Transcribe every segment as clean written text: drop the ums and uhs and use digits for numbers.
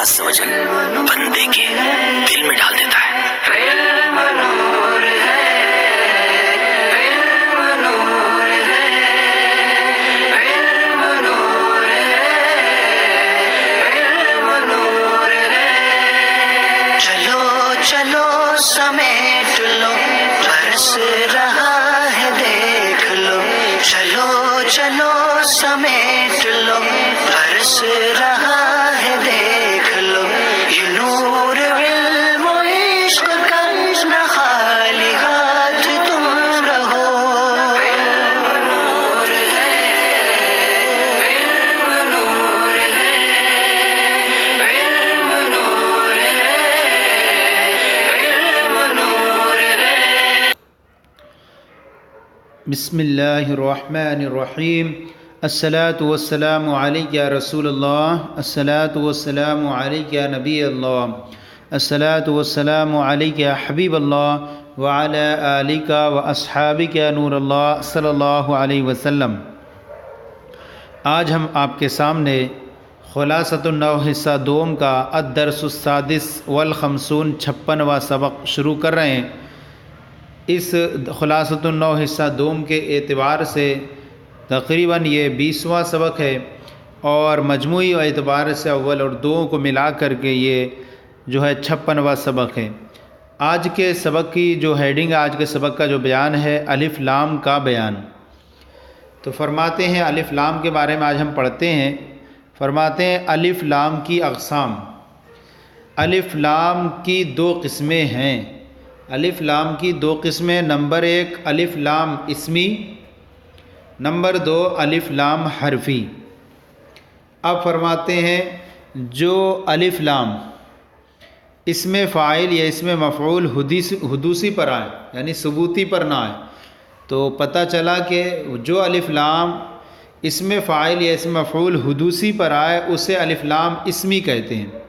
اللہ عز و جل بندے کے دل میں ڈال دیتا ہے۔ چلو چلو سمیٹ لو، برس رہا ہے دیکھ لو، چلو چلو سمیٹ لو، برس رہا ہے دیکھ لو، یہ نور علم و عشق کا نہ خالی ہاتھ تم رہو۔ بسم اللہ الرحمن الرحیم۔ الصلاۃ والسلام علیک یا رسول اللہ، الصلاۃ والسلام علیک یا نبی اللہ، الصلاۃ والسلام علیک یا حبیب اللہ وعلی آلک و اصحابک یا نور اللہ صلی اللہ علیہ وسلم۔ آج ہم آپ کے سامنے خلاصۃ النو حصہ دوم کا الدرس السادس والخمسون 56واں سبق شروع کر رہے ہیں۔ اس خلاصۃ النو حصہ دوم کے اعتبار سے تقریباً یہ 20واں سبق ہے، اور مجموعی اعتبار سے اول اور دوم کو ملا کر کے یہ جو ہے 56واں سبق ہے۔ آج کے سبق کی جو ہیڈنگ، آج کے سبق کا جو بیان ہے الف لام کا بیان۔ تو فرماتے ہیں الف لام کے بارے میں آج ہم پڑھتے ہیں۔ فرماتے ہیں الف لام کی اقسام۔ الف لام کی دو قسمیں ہیں۔ الف لام کی دو قسمیں، نمبر 1 الف لام اسمی، نمبر 2 الف لام حرفی۔ اب فرماتے ہیں جو الف لام اسم فاعل یا اسم مفعول حدوثی پر آئے، یعنی ثبوتی پر نہ آئے، تو پتہ چلا کہ جو الف لام اسم فاعل یا اسم مفعول حدوثی پر آئے اسے الف لام اسمی کہتے ہیں۔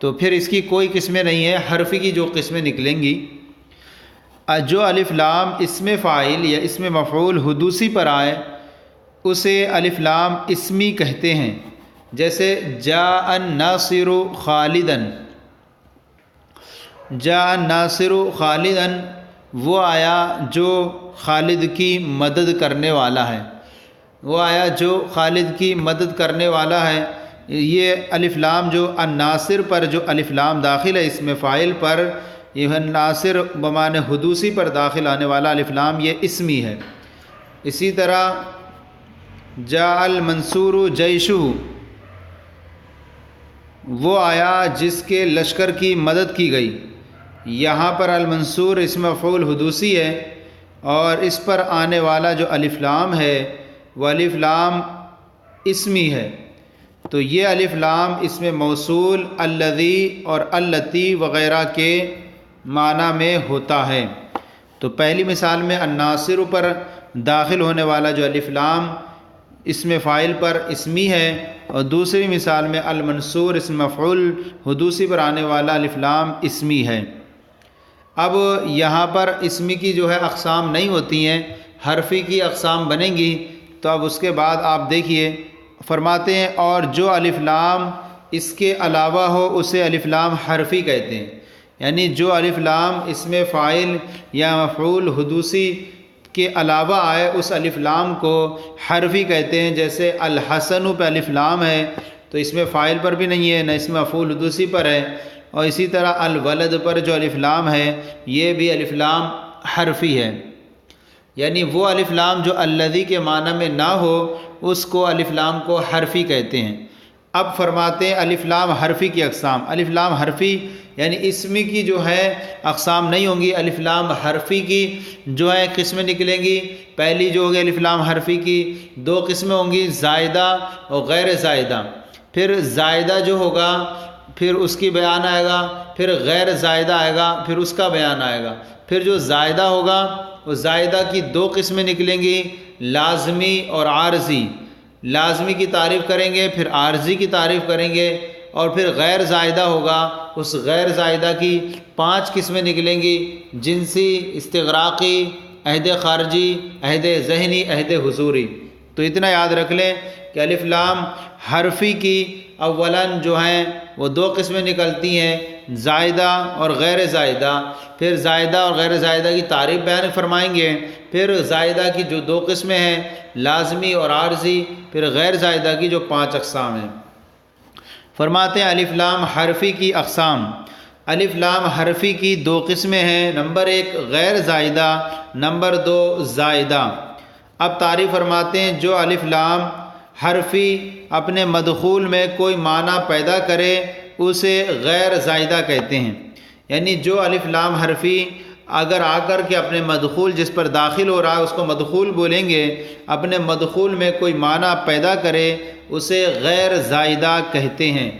تو پھر اس کی کوئی قسمیں نہیں ہیں، حرفی کی جو قسمیں نکلیں گی۔ جو الف لام اسم فاعل یا اسم مفعول حدوثی پر آئے اسے الف لام اسمی کہتے ہیں۔ جیسے جاء الناصر خالدا، جاء الناصر خالدا، وہ آیا جو خالد کی مدد کرنے والا ہے، وہ آیا جو خالد کی مدد کرنے والا ہے۔ یہ الف لام جو الناصر پر جو الف لام داخل ہے اسم فاعل پر، یہ الناصر بمعنی حدوثی پر داخل آنے والا الف لام یہ اسمی ہے۔ اسی طرح جاء المنصور جیشہ، وہ آیا جس کے لشکر کی مدد کی گئی۔ یہاں پر المنصور اسم مفعول حدوثی ہے، اور اس پر آنے والا جو الف لام ہے وہ الف لام اسمی ہے۔ تو یہ الف لام اسم موصول الذی اور اللتی وغیرہ کے معنی میں ہوتا ہے۔ تو پہلی مثال میں الناصر پر داخل ہونے والا جو الف لام اسم فاعل پر اسمی ہے، اور دوسری مثال میں المنصور اسم مفعول حدوثی پر آنے والا الف لام اسمی ہے۔ اب یہاں پر اسمی کی جو ہے اقسام نہیں ہوتی ہیں، حرفی کی اقسام بنیں گی۔ تو اب اس کے بعد آپ دیکھیے، فرماتے ہیں اور جو الف لام اس کے علاوہ ہو اسے الف لام حرفی کہتے ہیں۔ یعنی جو الف لام اسم فاعل یا مفعول حدوثی کے علاوہ آئے اس الف لام کو حرفی کہتے ہیں۔ جیسے الحسن پہ الف لام ہے تو اسم فاعل پر بھی نہیں ہے، نہ اسم مفعول حدوثی پر ہے۔ اور اسی طرح الولد پر جو الف لام ہے یہ بھی الف لام حرفی ہے۔ یعنی وہ الف لام جو الذی کے معنی میں نہ ہو اس کو الف لام کو حرفی کہتے ہیں۔ اب فرماتے ہیں الف لام حرفی کی اقسام۔ الف لام حرفی یعنی اسمی کی جو ہے اقسام نہیں ہوں گی، الف لام حرفی کی جو ہے قسمیں نکلیں گی۔ پہلی جو ہوگی الف لام حرفی کی دو قسمیں ہوں گی، زائدہ اور غیر زائدہ۔ پھر زائدہ جو ہوگا پھر اس کی بیان آئے گا، پھر غیر زائدہ آئے گا، پھر اس کا بیان آئے گا۔ پھر جو زائدہ ہوگا وہ زائدہ کی دو قسمیں نکلیں گی، لازمی اور عارضی۔ لازمی کی تعریف کریں گے، پھر عارضی کی تعریف کریں گے، اور پھر غیر زائدہ ہوگا، اس غیر زائدہ کی 5 قسمیں نکلیں گی، جنسی، استغراقی، عہد خارجی، عہد ذہنی، عہد حضوری۔ تو اتنا یاد رکھ لیں کہ الف لام حرفی کی اولاً جو ہیں وہ دو قسمیں نکلتی ہیں، زائدہ اور غیر زائدہ۔ پھر زائدہ اور غیر زائدہ کی تعریف بیان فرمائیں گے۔ پھر زائدہ کی جو دو قسمیں ہیں، لازمی اور عارضی، پھر غیر زائدہ کی جو 5 اقسام ہیں۔ فرماتے ہیں الف لام حرفی کی اقسام۔ الف لام حرفی کی 2 قسمیں ہیں، نمبر 1 غیر زائدہ، نمبر 2 زائدہ۔ اب تعریف فرماتے ہیں جو الف لام حرفی اپنے مدخول میں کوئی معنی پیدا کرے اسے غیر زائدہ کہتے ہیں۔ یعنی جو الف لام حرفی اگر آ کر کے اپنے مدخول جس پر داخل ہو رہا ہے اس کو مدخول بولیں گے، اپنے مدخول میں کوئی معنی پیدا کرے اسے غیر زائدہ کہتے ہیں۔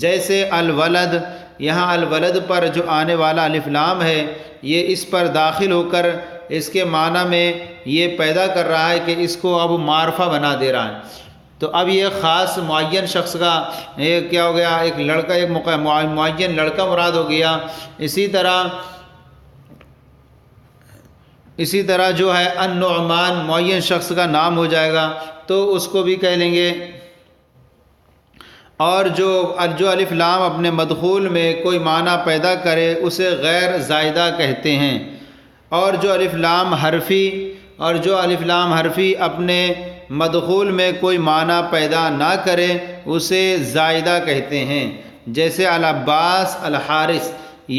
جیسے الولد، یہاں الولد پر جو آنے والا الف لام ہے یہ اس پر داخل ہو کر اس کے معنی میں یہ پیدا کر رہا ہے کہ اس کو اب معرفہ بنا دے رہا ہے۔ تو اب یہ خاص معین شخص کا یہ کیا ہو گیا، ایک لڑکا، ایک معین لڑکا مراد ہو گیا۔ اسی طرح جو ہے النعمان معین شخص کا نام ہو جائے گا تو اس کو بھی کہہ لیں گے۔ اور جو الف لام اپنے مدخول میں کوئی معنی پیدا کرے اسے غیر زائدہ کہتے ہیں۔ اور جو الف لام حرفی اپنے مدخول میں کوئی معنی پیدا نہ کرے اسے زائدہ کہتے ہیں۔ جیسے العباس، الحارث،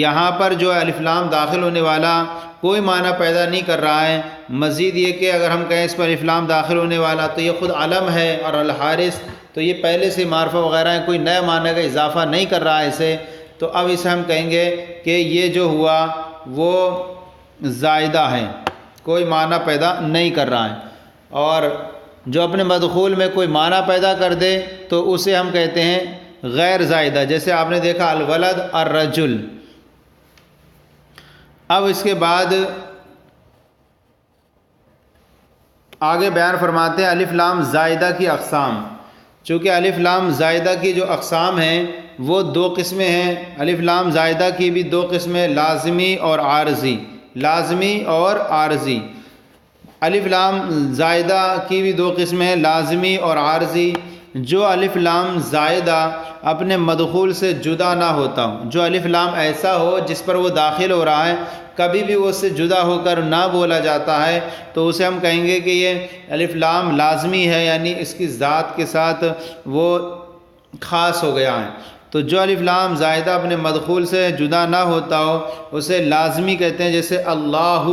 یہاں پر جو الف لام داخل ہونے والا کوئی معنی پیدا نہیں کر رہا ہے، مزید یہ کہ اگر ہم کہیں اس پر الف لام داخل ہونے والا تو یہ خود علم ہے، اور الحارث تو یہ پہلے سے معرفہ وغیرہ ہے، کوئی نئے معنی کا اضافہ نہیں کر رہا ہے اسے، تو اب اسے ہم کہیں گے کہ یہ جو ہوا وہ زائدہ ہے، کوئی معنی پیدا نہیں کر رہا ہے۔ اور جو اپنے مدخول میں کوئی معنی پیدا کر دے تو اسے ہم کہتے ہیں غیر زائدہ۔ جیسے آپ نے دیکھا الولد، الرجل۔ اب اس کے بعد آگے بیان فرماتے ہیں الف لام زائدہ کی اقسام۔ چونکہ الف لام زائدہ کی جو اقسام ہیں وہ 2 قسمیں ہیں۔ الف لام زائدہ کی بھی 2 قسمیں، لازمی اور عارضی۔ لازمی اور عارضی۔ الف لام زائدہ کی بھی 2 قسمیں ہیں، لازمی اور عارضی۔ جو الف لام زائدہ اپنے مدخول سے جدا نہ ہوتا ہو، جو الف لام ایسا ہو جس پر وہ داخل ہو رہا ہے کبھی بھی وہ اس سے جدا ہو کر نہ بولا جاتا ہے تو اسے ہم کہیں گے کہ یہ الف لام لازمی ہے، یعنی اس کی ذات کے ساتھ وہ خاص ہو گیا ہے۔ تو جو الف لام زائدہ اپنے مدخول سے جدا نہ ہوتا ہو اسے لازمی کہتے ہیں۔ جیسے اللہ،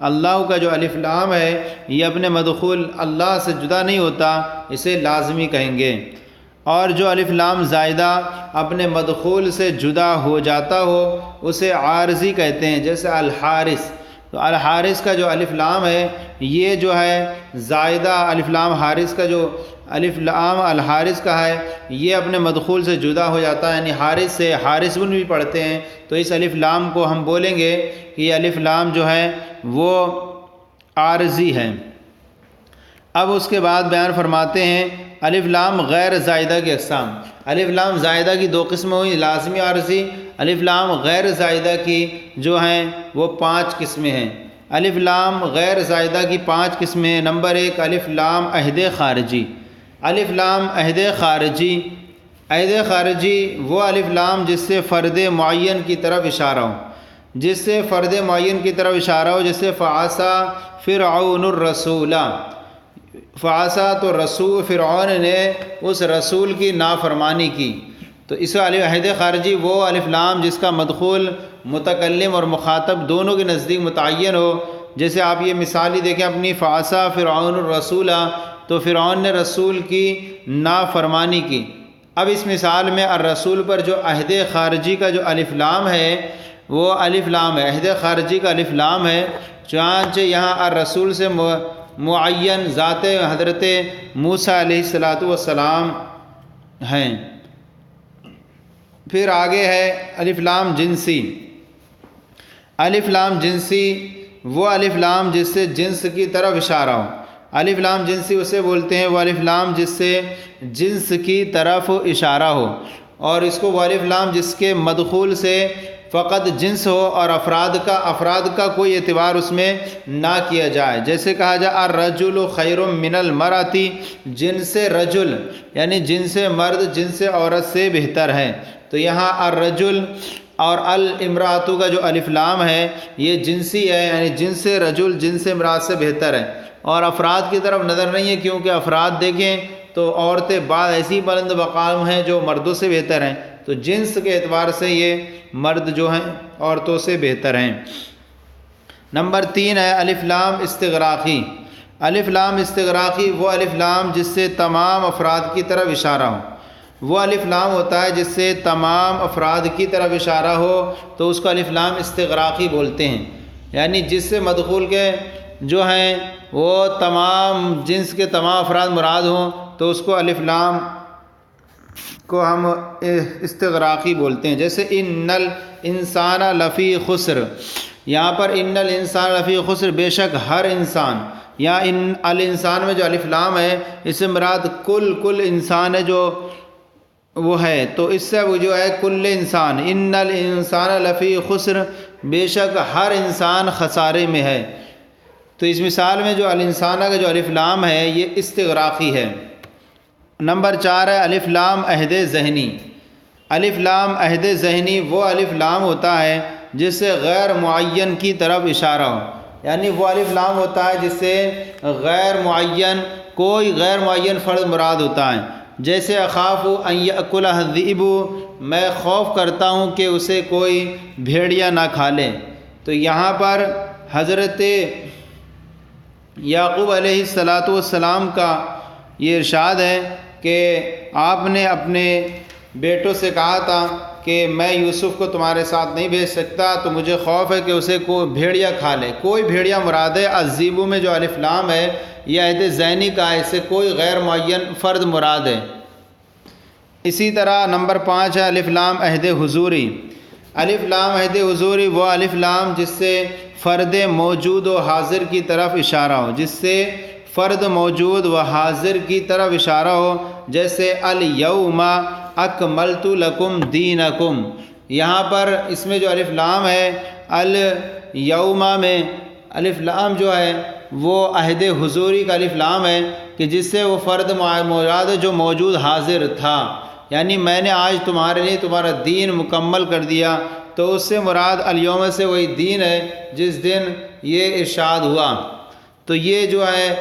اللہ کا جو الف لام ہے یہ اپنے مدخول اللہ سے جدا نہیں ہوتا، اسے لازمی کہیں گے۔ اور جو الف لام زائدہ اپنے مدخول سے جدا ہو جاتا ہو اسے عارضی کہتے ہیں۔ جیسے الحارث، تو الحارث کا جو الف لام ہے یہ جو ہے زائدہ الف لام حارث کا جو الف لام الحارث کا ہے یہ اپنے مدخول سے جدا ہو جاتا ہے، یعنی حارث سے حارث بن بھی پڑھتے ہیں، تو اس الف لام کو ہم بولیں گے کہ یہ الف لام جو ہے وہ عارضی ہے۔ اب اس کے بعد بیان فرماتے ہیں الف لام غیر زائدہ کی اقسام۔ الف لام زائدہ کی 2 قسمیں ہوئی، لازمی عارضی۔ الف لام غیر زائدہ کی جو ہیں وہ 5 قسمیں ہیں۔ الف لام غیر زائدہ کی 5 قسمیں ہیں۔ نمبر 1 الف لام عہد خارجی۔ الف لام عہد خارجی، عہد خارجی وہ الف لام جس سے فرد معین کی طرف اشارہ ہو، جس سے فرد معین کی طرف اشارہ ہو، جیسے فعصا فرعون الرسول۔ فعصا تو فرعون نے اس رسول کی نافرمانی کی، تو اس عہد خارجی وہ الف لام جس کا مدخول متکلم اور مخاطب دونوں کے نزدیک متعین ہو۔ جیسے آپ یہ مثال ہی دیکھیں اپنی، فعصا فرعون الرسول، تو فرعون نے رسول کی نافرمانی کی۔ اب اس مثال میں الرسول پر جو عہد خارجی کا جو الف لام ہے وہ الف لام ہے، عہد خارجی کا الف لام ہے، چنانچہ یہاں الرسول سے معین ذات حضرت موسیٰ علیہ السلام ہیں۔ پھر آگے ہے الف لام جنسی۔ الف لام جنسی وہ الف لام جس سے جنس کی طرف اشارہ ہو۔ الف لام جنسی اسے بولتے ہیں وہ الف لام جس سے جنس کی طرف اشارہ ہو، اور اس کو وہ الف لام جس کے مدخول سے فقط جنس ہو اور افراد کا کوئی اعتبار اس میں نہ کیا جائے. جیسے کہا جائے الرجل خیر من المرأۃ، جنس رجل یعنی جنس مرد جنس عورت سے بہتر ہے. تو یہاں الرجل اور الامرأۃ کا جو الف لام ہے یہ جنسی ہے، یعنی جنس رجل جنس امرأت سے بہتر ہے. اور افراد کی طرف نظر نہیں ہے، کیونکہ افراد دیکھیں تو عورتیں بعض ایسی بلند مقام ہیں جو مردوں سے بہتر ہیں، تو جنس کے اعتبار سے یہ مرد جو ہیں عورتوں سے بہتر ہیں. نمبر 3 ہے الف لام استغراقی. الف لام استغراقی وہ الف لام جس سے تمام افراد کی طرف اشارہ ہو. وہ الف لام ہوتا ہے جس سے تمام افراد کی طرف اشارہ ہو تو اس کو الف لام استغراقی بولتے ہیں. یعنی جس سے مدخول کے جو ہیں وہ تمام جنس کے تمام افراد مراد ہوں تو اس کو الف لام کو ہم استغراقی بولتے ہیں. جیسے ان الانسان لفی خسر، یہاں پر ان الانسان لفی خسر بے شک ہر انسان، یا ان الانسان میں جو الف لام ہے اس سے مراد کل انسان ہے جو وہ ہے، تو اس سے وہ جو ہے کل انسان، ان الانسان لفی خسر بے شک ہر انسان خسارے میں ہے. تو اس مثال میں جو الانسانہ کا جو الف لام ہے یہ استغراقی ہے. نمبر 4 ہے الف لام عہد ذہنی. الف لام عہد ذہنی وہ الف لام ہوتا ہے جس سے غیر معین کی طرف اشارہ ہو. یعنی وہ الف لام ہوتا ہے جس سے کوئی غیر معین فرد مراد ہوتا ہے. جیسے اخاف ان یأکلہ الذئب، میں خوف کرتا ہوں کہ اسے کوئی بھیڑیا نہ کھا لے. تو یہاں پر حضرت یعقوب علیہ السلام کا یہ ارشاد ہے کہ آپ نے اپنے بیٹوں سے کہا تھا کہ میں یوسف کو تمہارے ساتھ نہیں بھیج سکتا، تو مجھے خوف ہے کہ اسے کوئی بھیڑیا کھا لے. کوئی بھیڑیا مراد ہے. الذئب میں جو الف لام ہے یہ عہد ذہنی کا ہے، اس سے کوئی غیر معین فرد مراد ہے. اسی طرح نمبر 5 ہے الف لام عہد حضوری. الف لام عہد حضوری وہ الف لام جس سے فرد موجود و حاضر کی طرف اشارہ ہو، جس سے فرد موجود و حاضر کی طرف اشارہ ہو. جیسے الیوم اکملت لکم دینکم، یہاں پر اس میں جو الف لام ہے الیوم میں الف لام جو ہے وہ عہد حضوری کا الف لام ہے کہ جس سے وہ فرد مراد جو موجود حاضر تھا. یعنی میں نے آج تمہارے لیے تمہارا دین مکمل کر دیا، تو اس سے مراد الیوم سے وہی دین ہے جس دن یہ ارشاد ہوا. تو یہ جو ہے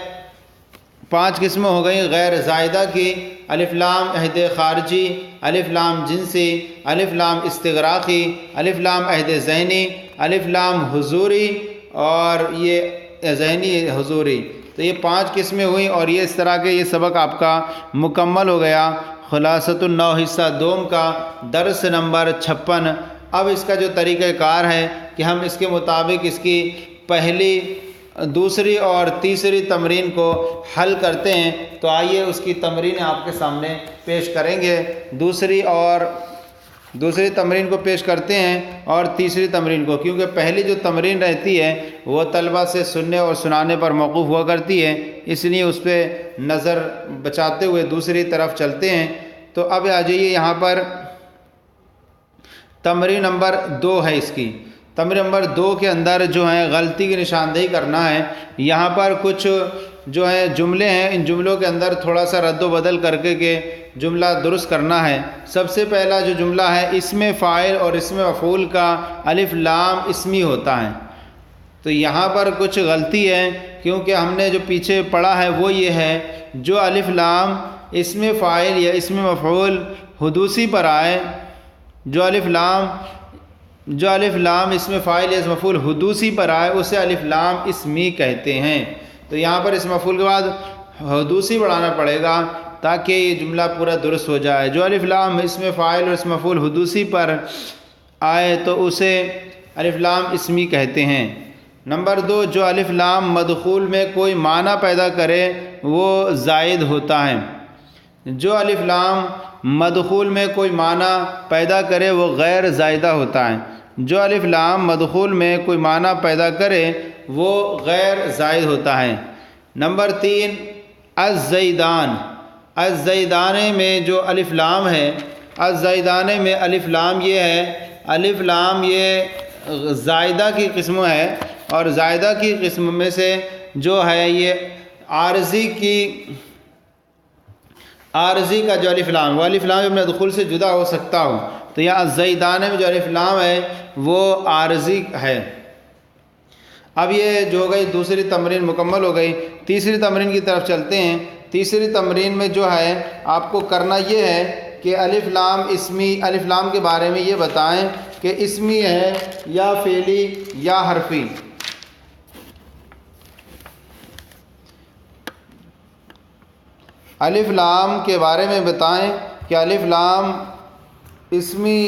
5 قسمیں ہو گئیں غیر زائدہ کی. الف لام عہد خارجی، الف لام جنسی، الف لام استغراقی، الف لام عہد ذہنی، الف لام حضوری اور یہ ذہنی حضوری. تو یہ 5 قسمیں ہوئیں اور یہ اس طرح کے یہ سبق آپ کا مکمل ہو گیا. خلاصۃ النحو حصہ دوم کا درس نمبر 56. اب اس کا جو طریقہ کار ہے کہ ہم اس کے مطابق اس کی پہلی، دوسری اور تیسری تمرین کو حل کرتے ہیں. تو آئیے اس کی تمرین آپ کے سامنے پیش کریں گے. دوسری تمرین کو پیش کرتے ہیں اور تیسری تمرین کو، کیونکہ پہلی جو تمرین رہتی ہے وہ طلبہ سے سننے اور سنانے پر موقوف ہوا کرتی ہے، اس لیے اس پہ نظر بچاتے ہوئے دوسری طرف چلتے ہیں. تو اب آ جائیے یہاں پر تمرین نمبر 2 ہے. اس کی تمرین نمبر 2 کے اندر جو ہے غلطی کی نشاندہی کرنا ہے. یہاں پر کچھ جو ہے جملے ہیں، ان جملوں کے اندر تھوڑا سا رد و بدل کر کے جملہ درست کرنا ہے. سب سے پہلا جو جملہ ہے اسم فاعل اور اسم مفعول کا الف لام اسمی ہوتا ہے. تو یہاں پر کچھ غلطی ہے، کیونکہ ہم نے جو پیچھے پڑھا ہے وہ یہ ہے جو الف لام اسم فاعل یا اسم مفعول حدوثی پر آئے، جو الف لام اسم فاعل یا اسم مفعول حدوثی پر آئے اسے الف لام اسمی کہتے ہیں. تو یہاں پر اسم مفعول کے بعد حدوثی بڑھانا پڑے گا تاکہ یہ جملہ پورا درست ہو جائے. جو الف لام اسم فاعل اور اسم مفعول حدوثی پر آئے تو اسے الف لام اسمی کہتے ہیں. نمبر 2 جو الف لام مدخول میں کوئی معنی پیدا کرے وہ زائد ہوتا ہے. جو الف لام مدخول میں کوئی معنی پیدا کرے وہ غیر زائدہ ہوتا ہے. جو الف لام مدخول میں کوئی معنی پیدا کرے وہ غیر زائد ہوتا ہے. نمبر 3 الزیدان. الزیدانے میں جو الف لام ہے، الزیدانے میں الف لام یہ ہے الف لام یہ زائدہ کی قسم ہے، اور زائدہ کی قسم میں سے جو ہے یہ عارضی کا جو الف لام، وہ الف لام اپنے دخول سے جدا ہو سکتا ہو، تو یہاں الزیدان میں جو الف لام ہے وہ عارضی ہے۔ اب یہ جو ہو گئی دوسری تمرین مکمل ہو گئی، تیسری تمرین کی طرف چلتے ہیں۔ تیسری تمرین میں جو ہے آپ کو کرنا یہ ہے کہ الف لام کے بارے میں یہ بتائیں کہ اسمی ہے یا فعلی یا حرفی۔ الف لام کے بارے میں بتائیں کہ الف لام اسمی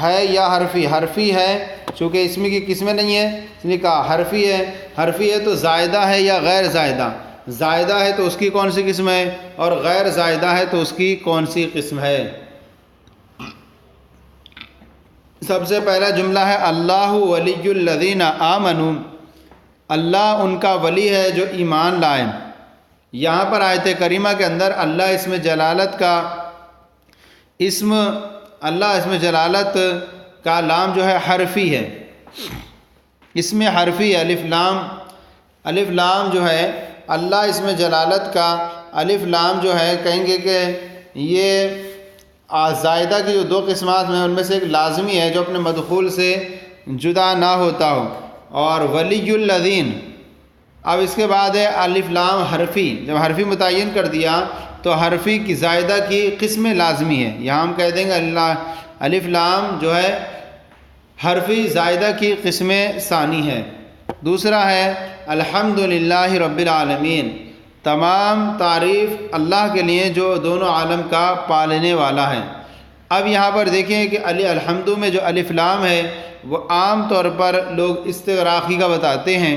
ہے یا حرفی۔ حرفی ہے چونکہ اسمی کی قسمیں نہیں ہیں، اس نے کہا حرفی ہے۔ حرفی ہے تو زائدہ ہے یا غیر زائدہ، زائدہ ہے تو اس کی کون سی قسم ہے، اور غیر زائدہ ہے تو اس کی کون سی قسم ہے۔ سب سے پہلا جملہ ہے اللہ ولی الذین آمنوا، اللہ ان کا ولی ہے جو ایمان لائے۔ یہاں پر آیت کریمہ کے اندر اللہ اسم جلالت کا لام جو ہے حرفی ہے، اس میں حرفی ہے۔ الف لام جو ہے اللہ اسم جلالت کا الف لام جو ہے کہیں گے کہ یہ زائدہ کی جو دو قسمات میں ان میں سے ایک لازمی ہے جو اپنے مدخول سے جدا نہ ہوتا ہو، اور ولی الذین۔ اب اس کے بعد ہے الف لام حرفی۔ جب حرفی متعین کر دیا تو حرفی کی زائدہ کی قسم لازمی ہے، یہاں ہم کہہ دیں گے الف لام جو ہے حرفی زائدہ کی قسم ثانی ہے۔ دوسرا ہے الحمدللہ رب العالمین، تمام تعریف اللہ کے لیے جو دونوں عالم کا پالنے والا ہے۔ اب یہاں پر دیکھیں کہ الحمد میں جو الف لام ہے وہ عام طور پر لوگ استغراقی کا بتاتے ہیں۔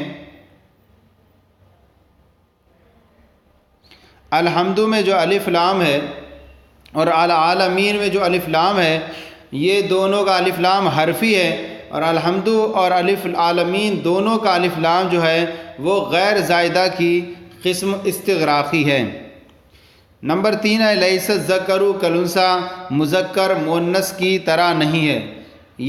الحمد میں جو الف لام ہے اور العالمین میں جو الف لام ہے یہ دونوں کا الف لام حرفی ہے، اور الحمد اور الف العالمین دونوں کا الف لام جو ہے وہ غیر زائدہ کی قسم استغراقی ہے۔ نمبر 3 ہے لیس الذکر کالانثیٰ، مذکر مؤنث کی طرح نہیں ہے۔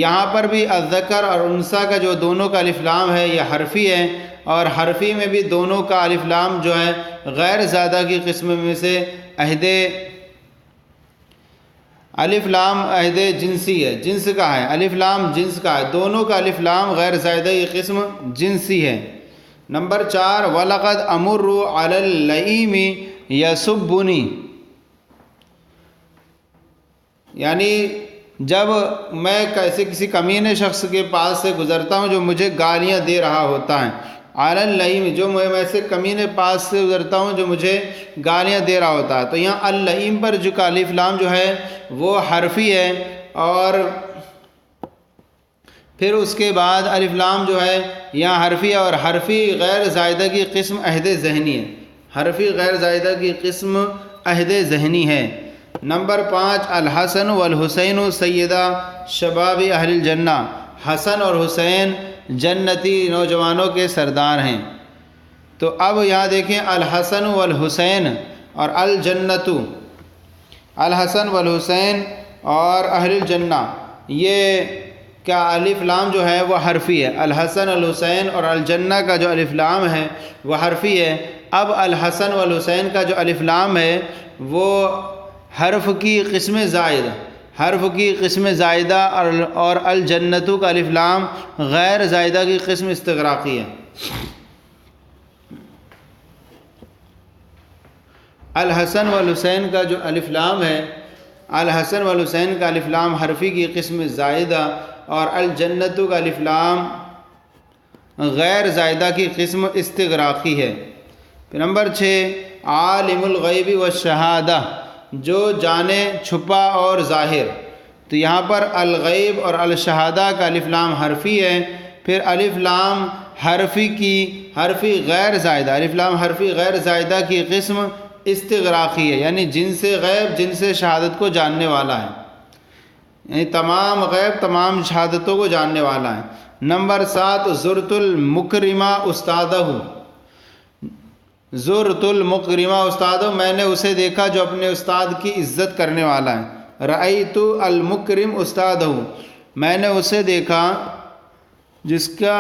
یہاں پر بھی الذکر اور انثیٰ کا جو دونوں کا الف لام ہے یہ حرفی ہے، اور حرفی میں بھی دونوں کا الف لام جو ہے غیر زائدہ کی قسم میں سے الف لام عہد جنسی ہے، جنس کا ہے، الف لام جنس کا ہے، دونوں کا الف لام غیر زائدہ کی قسم جنسی ہے۔ نمبر 4 وَلَقَدْ أَمُرُّ عَلَى اللَّئِيمِ يَسُبُّنِي، یعنی جب میں کسی کمینے شخص کے پاس سے گزرتا ہوں جو مجھے گالیاں دے رہا ہوتا ہے، علی اللئیم، جو میں ایسے کمینے پاس سے گزرتا ہوں جو مجھے گالیاں دے رہا ہوتا ہے، تو یہاں اللئیم پر جو الف لام جو ہے وہ حرفی ہے، اور پھر اس کے بعد الف لام جو ہے یہاں حرفی ہے، اور حرفی غیر زائدہ کی قسم عہد ذہنی ہے، حرفی غیر زائدہ کی قسم عہد ذہنی ہے۔ نمبر 5 الحسن والحسین سیدہ شباب اہل الجنہ، حسن اور حسین جنتی نوجوانوں کے سردار ہیں۔ تو اب یہاں دیکھیں الحسن والحسین اور الجنت، الحسن والحسین اور اہل الجنہ، یہ کیا الف لام جو ہے وہ حرفی ہے، الحسن الحسین اور الجنہ کا جو الف لام ہے وہ حرفی ہے۔ اب الحسن والحسین کا جو الف لام ہے وہ حرف کی قسم زائدہ، حرف کی قسم زائدہ، اور الجنتو کا الف لام غیر زائدہ کی قسم استغراقی ہے۔ الحسن والحسین کا جو الف لام ہے، الحسن والحسین کا الف لام حرفی کی قسم زائدہ، اور الجنتو کا الف لام غیر زائدہ کی قسم استغراقی ہے۔ پھر نمبر 6 عالم الغیب والشہادہ، جو جانے چھپا اور ظاہر، تو یہاں پر الغیب اور الشہادہ کا الف لام حرفی ہے، پھر الف لام حرفی غیر زائدہ، الف لام حرفی غیر زائدہ کی قسم استغراقی ہے، یعنی جن سے غیب جن سے شہادت کو جاننے والا ہے، یعنی تمام غیب تمام شہادتوں کو جاننے والا ہے۔ نمبر 7 زرت المکرمہ استادہ، زرت المکرمہ استادہ، میں نے اسے دیکھا جو اپنے استاد کی عزت کرنے والا ہے۔ رأیت المکرم استادہ، میں نے اسے دیکھا جس کا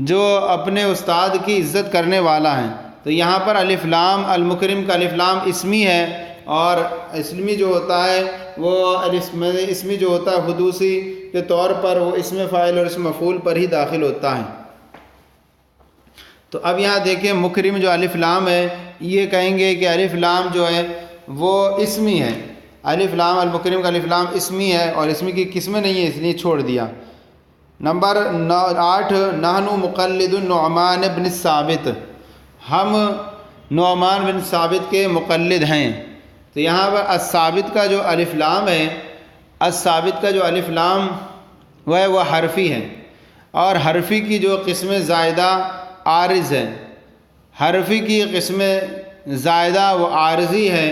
جو اپنے استاد کی عزت کرنے والا ہے. تو یہاں پر الف لام المکرم کا الف لام اسمی ہے، اور اسمی جو ہوتا ہے وہ اسمی جو ہوتا ہے حدوثی کے طور پر وہ اسم فاعل اور اسم مفعول پر ہی داخل ہوتا ہے. تو اب یہاں دیکھیں مکرم جو الف لام ہے، یہ کہیں گے کہ الف لام جو ہے وہ اسمی ہے. الف لام المکرم کا الف لام اسمی ہے اور اسمی کی قسمیں نہیں ہے، اس لیے چھوڑ دیا. نمبر 8 نحن مقلد النعمان بن ثابت، ہم نعمان بن ثابت کے مقلد ہیں. تو یہاں پر الثابت کا جو الف لام ہے، الثابت کا جو الف لام وہ حرفی ہے، اور حرفی کی جو قسم زائدہ عارض ہے، حرفی کی قسم زائدہ وہ عارضی ہے.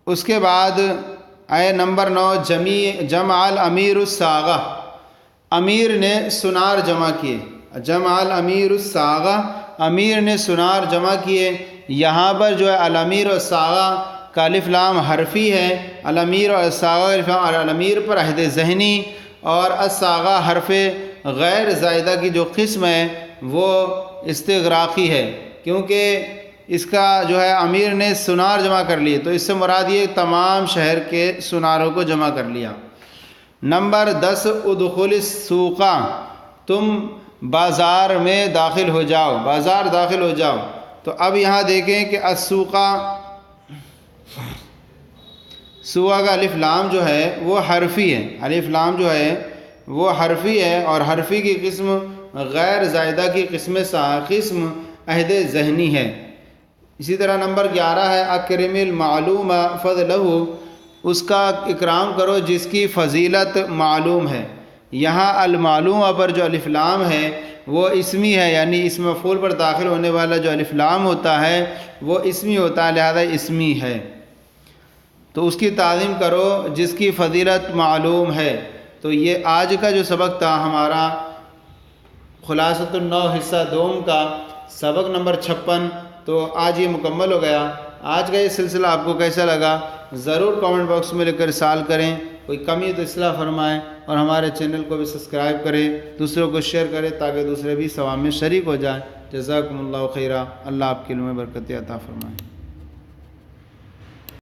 اس کے بعد نمبر 9 جمع الامیر الصاغہ، امیر نے سنار جمع کیے. جمع الامیر الصاغہ، امیر نے سنار جمع کیے. یہاں پر جو ہے الامیر اور صاغہ کا الف لام حرفی ہے. الامیر اور صاغہ الف لام، اور الامیر پر عہد ذہنی، اور الصاغہ حرف غیر زائدہ کی جو قسم ہے وہ استغراقی ہے، کیونکہ اس کا جو ہے امیر نے سنار جمع کر لیے، تو اس سے مراد یہ تمام شہر کے سناروں کو جمع کر لیا. نمبر 10 ادخل السوق، تم بازار میں داخل ہو جاؤ، بازار داخل ہو جاؤ. تو اب یہاں دیکھیں کہ السوق، سوقہ کا الف لام جو ہے وہ حرفی ہے، الف لام جو ہے وہ حرفی ہے، اور حرفی کی قسم غیر زائدہ کی قسم عہد ذہنی ہے. اسی طرح نمبر 11 ہے اکرم المعلوم فضلہ، اس کا اکرام کرو جس کی فضیلت معلوم ہے. یہاں المعلوم پر جو الف لام ہے وہ اسمی ہے، یعنی اسم مفعول پر داخل ہونے والا جو الف لام ہوتا ہے وہ اسمی ہوتا ہے، لہذا اسمی ہے. تو اس کی تعظیم کرو جس کی فضیلت معلوم ہے. تو یہ آج کا جو سبق تھا ہمارا خلاصۃ النحو حصہ دوم کا سبق نمبر 56، تو آج یہ مکمل ہو گیا. آج کا یہ سلسلہ آپ کو کیسا لگا ضرور کامنٹ باکس میں لکھ کر ارسال کریں. کوئی کمی تو اصلاح فرمائیں، اور ہمارے چینل کو بھی سبسکرائب کریں، دوسروں کو شیئر کریں تاکہ دوسرے بھی ثواب میں شریک ہو جائیں. جزاکم اللہ خیرہ. اللہ آپ کے علم میں برکت عطا فرمائے.